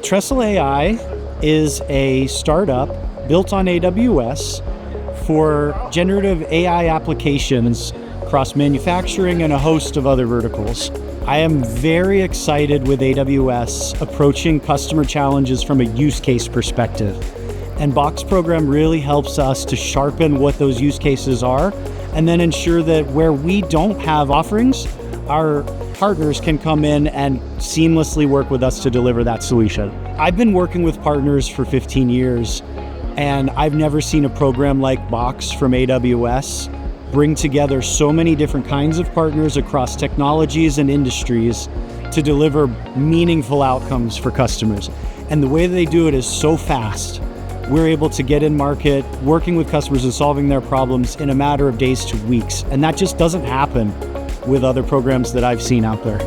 Tresle AI is a startup built on AWS for generative AI applications across manufacturing and a host of other verticals. I am very excited with AWS approaching customer challenges from a use case perspective. And Box program really helps us to sharpen what those use cases are and then ensure that where we don't have offerings, our partners can come in and seamlessly work with us to deliver that solution. I've been working with partners for 15 years, and I've never seen a program like Box from AWS bring together so many different kinds of partners across technologies and industries to deliver meaningful outcomes for customers. And the way they do it is so fast. We're able to get in market, working with customers and solving their problems in a matter of days to weeks. And that just doesn't happen with other programs that I've seen out there.